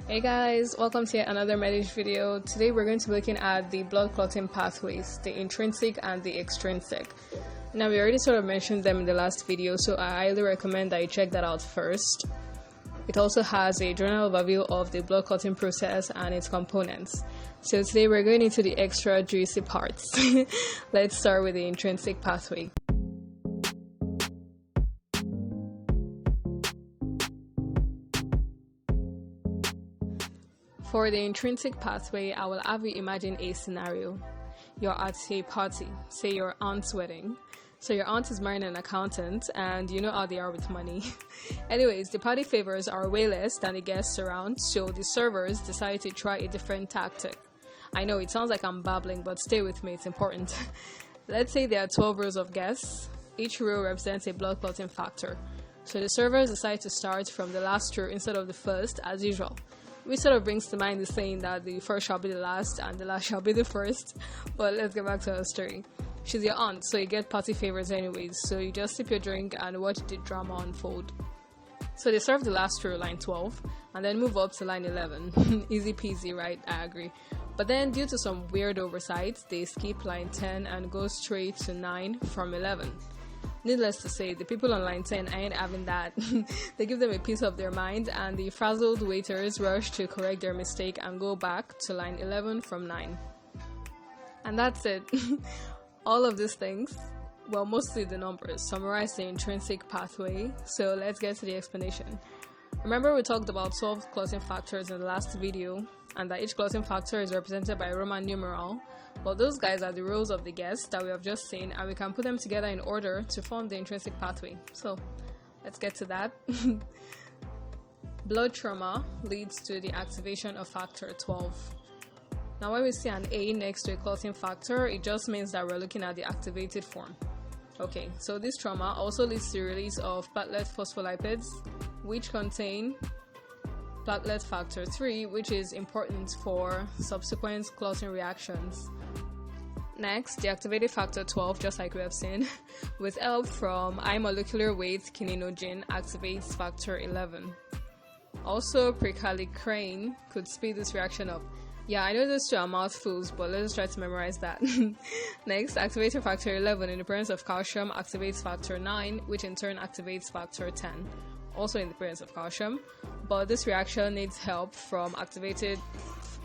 Hey guys, welcome to yet another Medish video. Today we're going to be looking at the blood clotting pathways, the intrinsic and the extrinsic. Now we already sort of mentioned them in the last video, so I highly recommend that you check that out first. It also has a general overview of the blood clotting process and its components. So today we're going into the extra juicy parts. Let's start with the intrinsic pathway. For the intrinsic pathway, I will have you imagine a scenario. You're at a party, say your aunt's wedding. So your aunt is marrying an accountant and you know how they are with money. Anyways, the party favors are way less than the guests around, so the servers decide to try a different tactic. I know it sounds like I'm babbling, but stay with me, it's important. Let's say there are 12 rows of guests. Each row represents a blood clotting factor. So the servers decide to start from the last row instead of the first, as usual. Which sort of brings to mind the saying that the first shall be the last and the last shall be the first. But let's get back to our story. She's your aunt, so you get party favors anyways. So you just sip your drink and watch the drama unfold. So they serve the last row, line 12, and then move up to line 11. Easy peasy, right? I agree. But then due to some weird oversight, they skip line 10 and go straight to 9 from 11. Needless to say, the people on line 10 ain't having that. They give them a piece of their mind, and the frazzled waiters rush to correct their mistake and go back to line 11 from 9. And that's it. All of these things, well, mostly the numbers, summarize the intrinsic pathway. So let's get to the explanation. Remember we talked about 12 clotting factors in the last video, and that each clotting factor is represented by a Roman numeral. Well, those guys are the rows of the guests that we have just seen, and we can put them together in order to form the intrinsic pathway. So let's get to that. Blood trauma leads to the activation of factor 12. Now when we see an A next to a clotting factor, it just means that we're looking at the activated form. Okay, so this trauma also leads to the release of platelet phospholipids, which contain platelet factor 3, which is important for subsequent clotting reactions. Next, the activated factor 12, just like we have seen, with help from high molecular weight kininogen, activates factor 11. Also, prekallikrein could speed this reaction up. Yeah, I know those two are mouthfuls, but let's try to memorize that. Next, activator factor 11 in the presence of calcium activates factor 9, which in turn activates factor 10. Also in the presence of calcium, but this reaction needs help from activated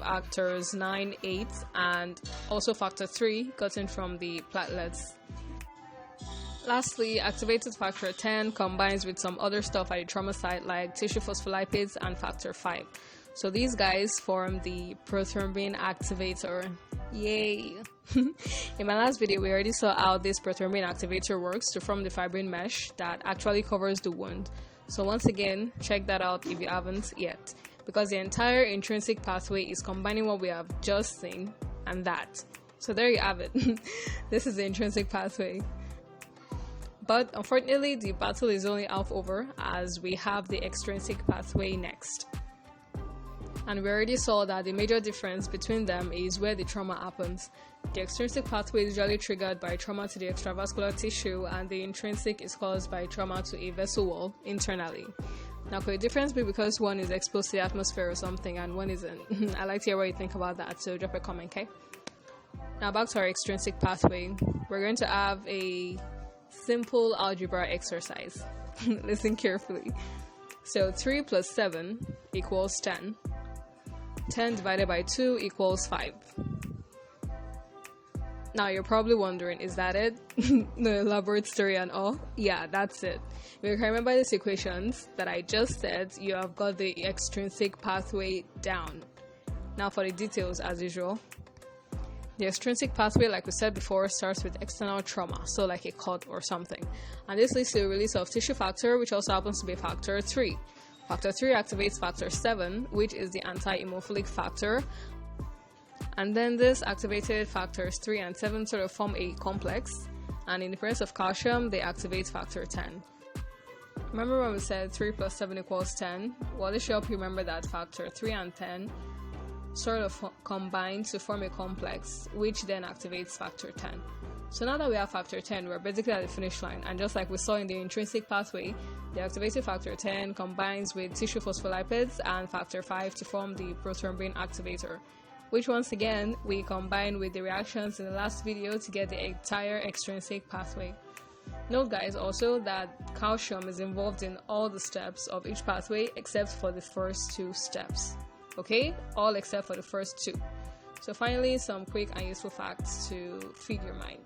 factors 9, 8, and also factor 3 gotten from the platelets. Lastly, activated factor 10 combines with some other stuff at the trauma site like tissue phospholipids and factor 5. So these guys form the prothrombin activator. Yay! In my last video, we already saw how this prothrombin activator works to form the fibrin mesh that actually covers the wound. So once again, check that out if you haven't yet, because the entire intrinsic pathway is combining what we have just seen and that. So there you have it. This is the intrinsic pathway. But unfortunately, the battle is only half over, as we have the extrinsic pathway next. And we already saw that the major difference between them is where the trauma happens. The extrinsic pathway is usually triggered by trauma to the extravascular tissue, and the intrinsic is caused by trauma to a vessel wall internally. Now, could the difference be because one is exposed to the atmosphere or something and one isn't? I'd like to hear what you think about that, so drop a comment, okay? Now back to our extrinsic pathway. We're going to have a simple algebra exercise. Listen carefully. So 3 plus 7 equals 10. 10 divided by 2 equals 5. Now you're probably wondering, is that it? No elaborate story and all? Yeah, that's it. If you can remember these equations that I just said, you have got the extrinsic pathway down. Now for the details, as usual. The extrinsic pathway, like we said before, starts with external trauma, so like a cut or something. And this leads to the release of tissue factor, which also happens to be factor 3. Factor 3 activates factor 7, which is the anti-hemophilic factor. And then this activated factors 3 and 7 sort of form a complex. And in the presence of calcium, they activate factor 10. Remember when we said 3 plus 7 equals 10? Well, this should help you remember that factor 3 and 10 sort of combine to form a complex, which then activates factor 10. So now that we have factor 10, we're basically at the finish line, and just like we saw in the intrinsic pathway, the activated factor 10 combines with tissue phospholipids and factor 5 to form the prothrombin activator, which once again we combine with the reactions in the last video to get the entire extrinsic pathway. Note guys also that calcium is involved in all the steps of each pathway except for the first 2 steps. Okay, all except for the first 2. So finally, some quick and useful facts to feed your mind.